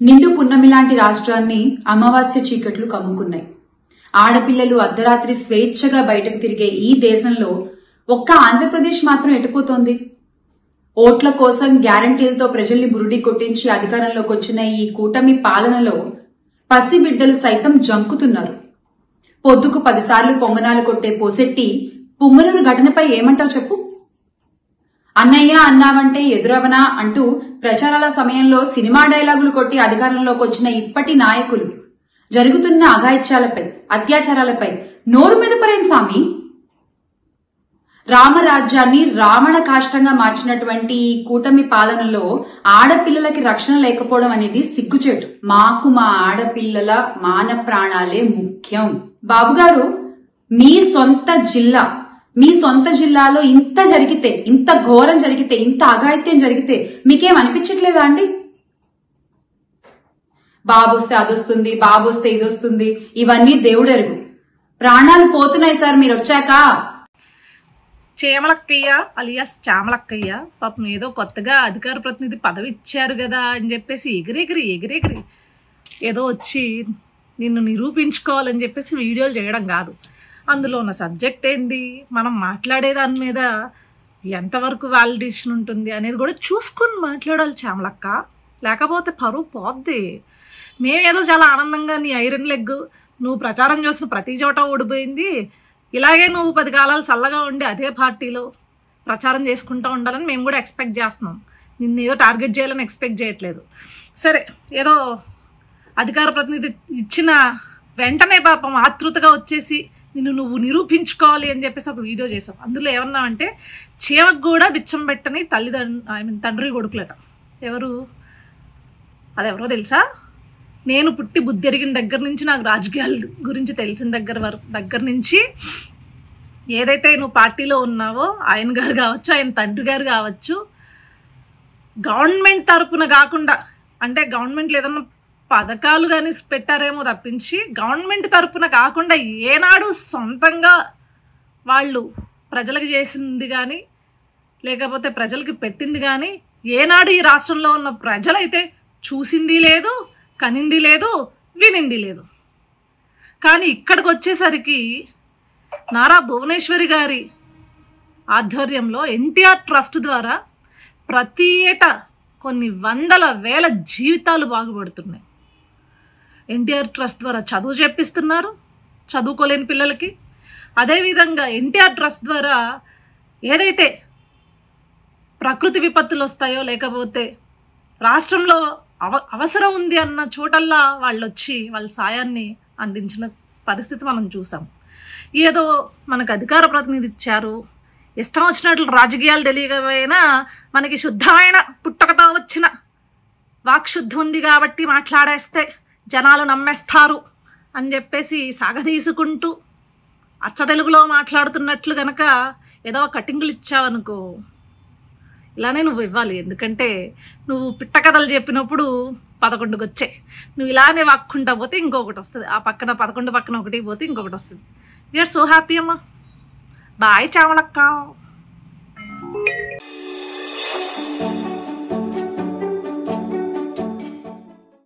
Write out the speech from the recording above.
నిండు పున్నమి లాంటి రాష్ట్రాన్ని అమావాస్య చీకట్లు కమ్ముకున్నాయి. ఆడపిల్లలు అర్ధరాత్రి స్వేచ్ఛగా బయటకు తిరిగే ఈ దేశంలో ఒక్క ఆంధ్రప్రదేశ్ మాత్రం ఎటుపోతోంది? ఓట్ల కోసం గ్యారంటీలతో ప్రజల్ని బురుడి కొట్టించి అధికారంలోకి వచ్చిన ఈ కూటమి పాలనలో పసిబిడ్డలు సైతం జంకుతున్నారు. పొద్దుకు 10 సార్లు పొంగనాలు కొట్టే పోసెట్టి పుంగనూరు ఘటనపై ఏమంటావు చెప్పు? అన్నయ్య అన్నావంటే ఎదురవనా అంటూ ప్రచారాల సమయంలో సినిమా డైలాగులు కొట్టి అధికారంలోకి వచ్చిన ఇప్పటి నాయకులు జరుగుతున్న అఘాయిత్యాలపై, అత్యాచారాలపై నోరు మీద పరేం సామి? రామరాజ్యాన్ని రావణ కాష్టంగా మార్చినటువంటి ఈ కూటమి పాలనలో ఆడపిల్లలకి రక్షణ లేకపోవడం అనేది సిగ్గుచేటు. మాకు మా ఆడపిల్లల మాన ప్రాణాలే ముఖ్యం. బాబుగారు, మీ సొంత జిల్లాలో ఇంత జరిగితే, ఇంత ఘోరం జరిగితే, ఇంత అఘాయిత్యం జరిగితే మీకేం అనిపించట్లేదా అండి? బాబొస్తే అదొస్తుంది, బాబొస్తే ఇదొస్తుంది, ఇవన్నీ దేవుడెరుగు. ప్రాణాలు పోతున్నాయి సార్ మీరు వచ్చాక. చేమలక్కయ్య అలియాస్ చామలక్కయ్య పాపం ఏదో కొత్తగా అధికార ప్రతినిధి పదవి ఇచ్చారు కదా అని చెప్పేసి ఎగిరెగిరి ఏదో వచ్చి నిన్ను నిరూపించుకోవాలని చెప్పేసి వీడియోలు చేయడం కాదు. అందులో ఉన్న సబ్జెక్ట్ ఏంది, మనం మాట్లాడే దాని మీద ఎంతవరకు వ్యాలిడేషన్ ఉంటుంది అనేది కూడా చూసుకుని మాట్లాడాలి చామలక్క. లేకపోతే పరువు పోద్ది. మేమేదో చాలా ఆనందంగా నీ ఐరన్ లెగ్ నువ్వు ప్రచారం చేసిన ప్రతి చోట ఓడిపోయింది, ఇలాగే నువ్వు 10 కాలాలు చల్లగా ఉండి అదే పార్టీలో ప్రచారం చేసుకుంటూ ఉండాలని మేము కూడా ఎక్స్పెక్ట్ చేస్తున్నాం. నిన్ను ఏదో టార్గెట్ చేయాలని ఎక్స్పెక్ట్ చేయట్లేదు. సరే, ఏదో అధికార ప్రతినిధి ఇచ్చిన వెంటనే పాపం ఆతృతగా వచ్చేసి నువ్వు నిరూపించుకోవాలి అని చెప్పేసి ఒక వీడియో చేసాం. అందులో ఏమన్నామంటే, చీమకు కూడా బిచ్చం పెట్టని తండ్రి కొడుకులట. అదెవరో తెలుసా? నేను పుట్టి బుద్ధి ఎరిగిన దగ్గర నుంచి, నాకు రాజకీయాల గురించి తెలిసిన దగ్గర నుంచి ఏదైతే నువ్వు పార్టీలో ఉన్నావో ఆయన గారు కావచ్చు, ఆయన తండ్రి గారు కావచ్చు, గవర్నమెంట్ తరపున కాకుండా, అంటే గవర్నమెంట్లో ఏదన్నా పథకాలు కానీ పెట్టారేమో తప్పించి గవర్నమెంట్ తరపున కాకుండా ఏనాడు సొంతంగా వాళ్ళు ప్రజలకు చేసింది కానీ లేకపోతే ప్రజలకి పెట్టింది కానీ ఏనాడు ఈ రాష్ట్రంలో ఉన్న ప్రజలైతే చూసింది లేదు, కనింది లేదు, వినింది లేదు. కానీ ఇక్కడికి వచ్చేసరికి నారా భువనేశ్వరి గారి ఆధ్వర్యంలో ఎన్టీఆర్ ట్రస్ట్ ద్వారా ప్రతి ఏటా కొన్ని వందల వేల జీవితాలు బాగుపడుతున్నాయి. ఎన్టీఆర్ ట్రస్ట్ ద్వారా చదువు చెప్పిస్తున్నారు చదువుకోలేని పిల్లలకి. అదేవిధంగా ఎన్టీఆర్ ట్రస్ట్ ద్వారా ఏదైతే ప్రకృతి విపత్తులు వస్తాయో లేకపోతే రాష్ట్రంలో అవసరం ఉంది అన్న చోటల్లా వాళ్ళు వచ్చి వాళ్ళ సాయాన్ని అందించిన పరిస్థితి మనం చూసాం. ఏదో మనకు అధికార ప్రతినిధి ఇచ్చారు, ఇష్టం వచ్చినట్లు రాజకీయాలు తెలియకపోయినా మనకి శుద్ధమైన పుట్టకతో వచ్చిన వాక్శుద్ధి ఉంది కాబట్టి మాట్లాడేస్తే జనాలు నమ్మేస్తారు అని చెప్పేసి సాగదీసుకుంటూ అచ్చ తెలుగులో మాట్లాడుతున్నట్లు కనుక ఏదో కటింగులు ఇచ్చావనుకో, ఇలానే నువ్వు ఇవ్వాలి. ఎందుకంటే నువ్వు పిట్ట కథలు చెప్పినప్పుడు 11కి వచ్చాయి, నువ్వు ఇలానే వాక్కుంటా పోతే ఇంకొకటి వస్తుంది, ఆ పక్కన 11 పక్కన 1 పోతే ఇంకొకటి వస్తుంది. వీఆర్ సో హ్యాపీ అమ్మా. బాయ్ చామలక్క.